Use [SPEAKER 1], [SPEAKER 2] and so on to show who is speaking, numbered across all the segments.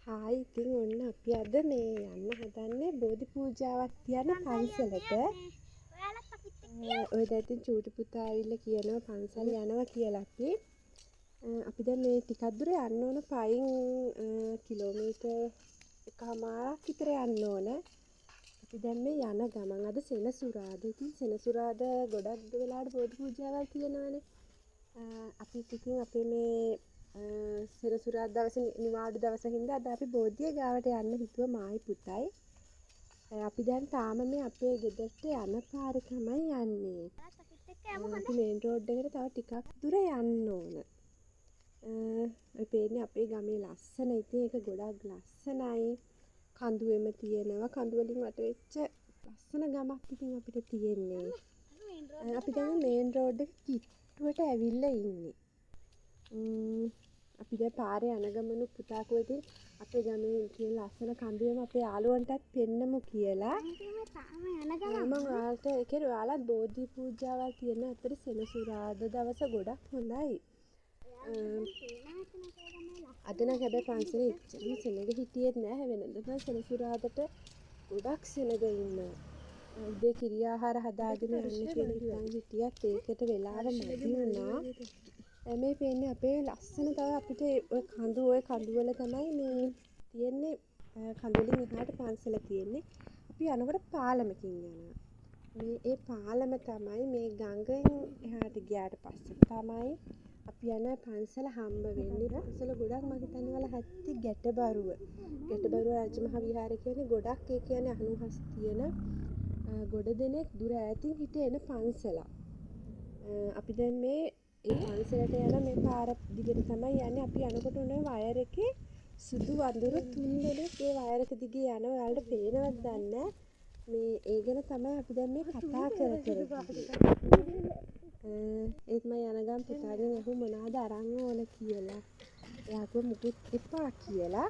[SPEAKER 1] Hi ඉතින් ඔන්න අපි අද මේ යන්න හදන්නේ බෝධි පූජාවක් තියන පන්සලට. ඔය දැන් ඉතින් චූටි පුතා ඇවිල්ලා කියනවා පන්සල් යනවා කියලා අපි දැන් මේ ටිකක් දුර යන්න ඕන පයින් කිලෝමීටර් එකමාරක් විතර යන්න ඕන. අපි දැන් මේ යන ගමන් අද සෙනසුරාදා. ඉතින් සෙනසුරාදා ගොඩක් වෙලාවට බෝධි පූජාවල් තියෙනවනේ. අපි ඉතින් අපේ මේ සෙනසුරාදා දවසේ නිවාඩු දවස හින්දා අද අපි බෝධිය ගාවට යන්න හිතුවා මායි පුතයි. අපි දැන් තාම මේ අපේ ගෙදරට යන පාරේ තමයි යන්නේ. අපි මේන් රෝඩ් එකට තව ටිකක් දුර යන්න ඕන. ඔය පේන්නේ අපේ ගමේ ලස්සන. ඉතින් ඒක ගොඩක් ලස්සනයි. කඳුවෙම තියෙනවා. කඳු වලින් වට වෙච්ච ලස්සන ගමක් ඉතින් අපිට තියෙන්නේ. අපි දැන් මේන් රෝඩ් එක කිට්ටුවට ඇවිල්ලා ඉන්නේ. අපි දැන් පාරේ යන ගමනු පුතා කිව්වා ඉතින් අපේ ගමේ තියෙන ලස්සන කඳුවෙම අපේ යාළුවන්ටත් පෙන්නමු කියලා. මම ඔයාලට ඒ කියන්නේ ඔයාලත් බෝධි පූජාවල් තියෙන අතර සෙනසුරාදා දවස ගොඩක් හොඳයි. අද නම් හැබැයි පන්සලේ ඉච්චරම සෙනග හිටියෙත් නෑ. වෙනදා සෙනසුරාදාට ගොඩක් සෙනග ඉන්නවා. උදේ කිරි ආහාර හදාගෙන යන්න කියලා හිතන් හිටියත් ඒකට වෙලාව මදි වුණා. මේ පේන්නේ අපේ ලස්සන තව අපිට ඔය කඳු වල තමයි මේ තියෙන්නේ. කඳු වලින් එහාට පන්සල තියෙන්නේ. අපි යනකොට පාලමකින් යනවා. ඒ පාලම තමයි මේ ගඟෙන් එහාට ගියාට පස්සේ තමයි අපි යන පන්සල හම්බ වෙන්නේ. පන්සල ගොඩක් මම හිතන්නේ වල හැත්ති ගැටබරුව. ගැටබරුව රජමහා විහාරය කියන්නේ ගොඩක් ඒ කියන්නේ අහනුහස් තියෙන ගොඩ දෙනෙක් දුර ඈතින් හිට එන පන්සලක්. අපි දැන් මේ ඒ පන්සලට යන මේ පාර දිගට තමයි යන්නේ. අපි යනකොට උනේ වයර් එකේ සුදු වඳුරු 3 දෙනෙක් ඒ වයර් එක දිගේ යනවා. ඔයාලට පේනවද දන්නේ මේ ඒ ගැන තමයි අපි දැන් මේ කතා කර ඒත් මම යන ගමන් පුතාගෙන් අහුව මොනවද අරන් ඕන කියලා. එයා කිව්වා මුකුත් එපා කියලා.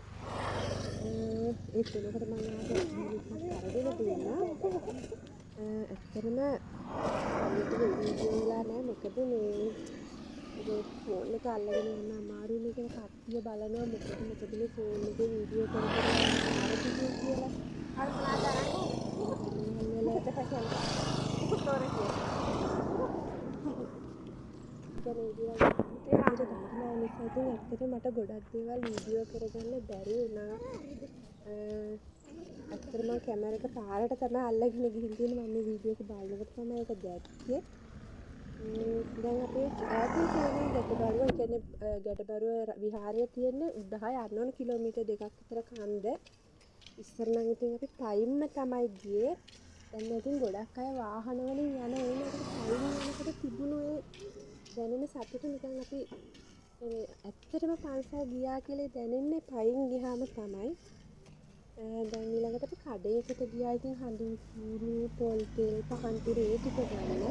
[SPEAKER 1] ඒත් එනකොට මම ආයෙත් අරගෙන දුන්නා. ඇත්තටම වීඩියෝ වෙලා නැහැ. මොකද මේ ෆෝන් එක අල්ලගෙන යන්න අමාරුයි. මේක කට්ටිය බලනවා මොකද මේ ෆෝන් එකේ වීඩියෝ කර කියලා. ඇත්තටම මට ගොඩක් දේවල් වීඩියෝ කරගන්න බැරි වුණා. ඇත්තටම කැමරා එක පාරට තමයි අල්ලගෙන ගිහින් තියෙන්නේ. මම මේ වීඩියෝ එක බලනකොට තමයි ඒක දැක්කේ. දැන් අපේ ඈතින් තියෙන ගැටබරුව, ඒ කියන්නේ ගැටබරුව විහාරය තියෙන්නේ උඩහා යන්න ඕන කිලෝමීටර් 2ක් විතර කන්ද. ඉස්සර නම් ඉතින් අපි පයින්ම තමයි ගියේ. දැන් ඉතින් ගොඩක් අය වාහන වලින් යන ඒනකට පයින් යනකොට තිබුණු ඒ දැනෙන සතුට නිකන් අපි ඇත්තටම පන්සල් ගියා කියලා දැනෙන්නේ පයින් ගියාම තමයි. දැන් ඊළඟට අපි කඩේකට ගියා. ඉතින් හඳු කුරු පොල් තෙල් පහන් තුර ඒ ටික ගන්න.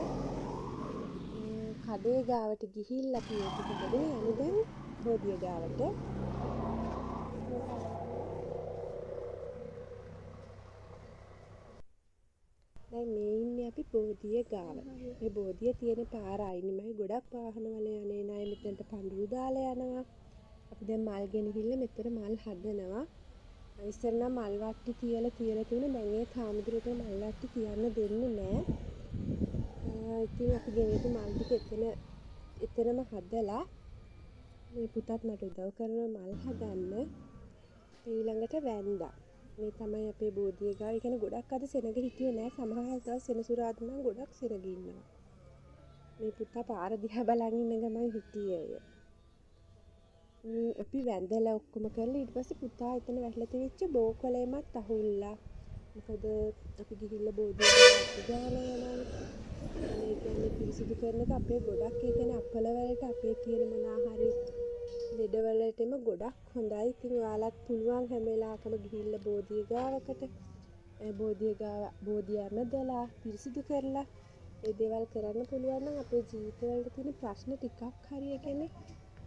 [SPEAKER 1] කඩේ ගාවට ගිහිල්ලා අපි ඒ ටික ගගෙන යන්නේ දැන් බෝධිය ගාවට. දැන් මේ ඉන්නේ අපි බෝධිය ගාව. මේ බෝධිය තියෙන පාර අයිනෙමයි ගොඩක් වාහන වල යන්නේ නෑ. මෙතනට පඳුරු දාලා යනවා. අපි දැන් මල් ගෙනහිල්ලා මෙතන මල් හදනවා. ඉස්සර නම් මල් වට්ටි තියලා තිබුණා. දැන් ඒ කාමදුරට මල් වට්ටි තියන්න දෙන්නේ නෑ. ඉතින් අපි ගෙනියපු මල් ටික එතනම හදලා මේ පුතත් මට උදව් කරනවා මල් හදන්න. ඊළඟට වැන්දා. මේ තමයි අපේ බෝධිය ගාව. ඒ කියන්නේ ගොඩක් අද සෙනග හිටියේ නෑ. සමහර දවස් සෙනසුරාදා නම් ගොඩක් සෙනග ඉන්නවා. මේ පුතා පාර දිහා බලන් ඉන්න ගමන් හිටියේ. අපි වැඳලා ඔක්කොම කරලා ඊට පස්සේ පුතා එතන වැටලා තිබිච්ච බෝකොලෙමත් අහුල්ලා. මොකද අපි ගිහිල්ලා බෝධිය ගාලා යනවා. ඒ කියන්නේ පිරිසිදු කරන එක අපේ ගොඩක් ඒ කියන්නේ අපල වලට අපේ තියෙන මොනාහරි ලෙඩ වලටම ගොඩක් හොඳයි. ඉතින් ඔයාලත් පුළුවන් හැම වෙලාවකම ගිහිල්ලා බෝධිය ගාවකට බෝධිය ඇමදලා පිරිසිදු කරලා ඒ දේවල් කරන්න පුළුවන් නම් අපේ ජීවිතවලට තියෙන ප්‍රශ්න ටිකක් හරි ඒ කියන්නේ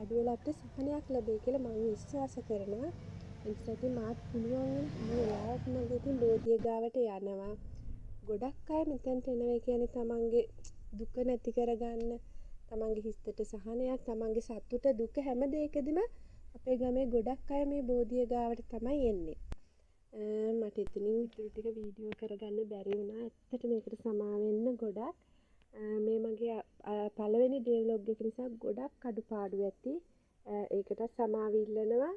[SPEAKER 1] අඩු වෙලා අපිට සහනයක් ලැබෙයි කියලා මම විශ්වාස කරනවා. ඒ නිසා ඉතින් මාත් පුළුවන් නම් හැම වෙලාවකම ඉතින් බෝධිය ගාවට යනවා. ගොඩක් අය මෙතනට එනවා. කියන්නේ තමන්ගේ දුක නැති කරගන්න, තමන්ගේ හිතට සහනයක්, තමන්ගේ සතුට දුක හැම දෙයකදීම අපේ ගමේ ගොඩක් අය මේ බෝධිය ගාවට තමයි එන්නේ. මට එතනින් ඉතුරු ටික වීඩියෝ කරගන්න බැරි වුණා. ඇත්තට මේකට සමාව වෙන්න ගොඩක්. මේ මගේ පළවෙනි ඩේ ව්ලොග් එක නිසා ගොඩක් අඩුපාඩු ඇති. ඒකට සමාව ඉල්ලනවා.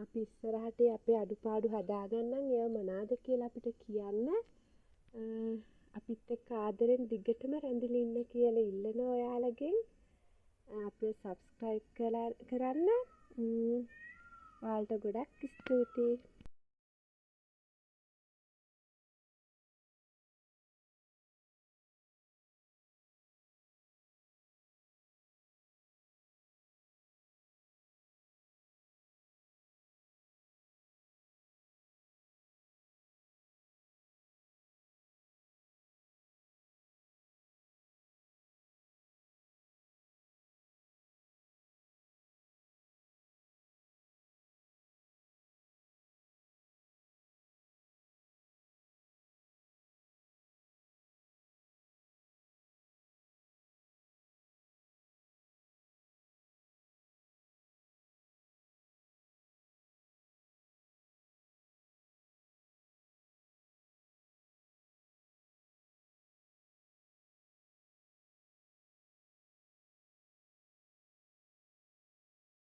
[SPEAKER 1] අපි ඉස්සරහට අපේ අඩුපාඩු හදාගන්නම්. ඒවා මොනවාද කියලා අපිට කියන්න. අපිත් එක්ක ආදරෙන් දිගටම රැඳිලා ඉන්න කියලා ඉල්ලනවා ඔයාලගෙන්. අපිව සබ්ස්ක්‍රයිබ් කරන්න. ඔයාලට ගොඩක් ස්තුතියි.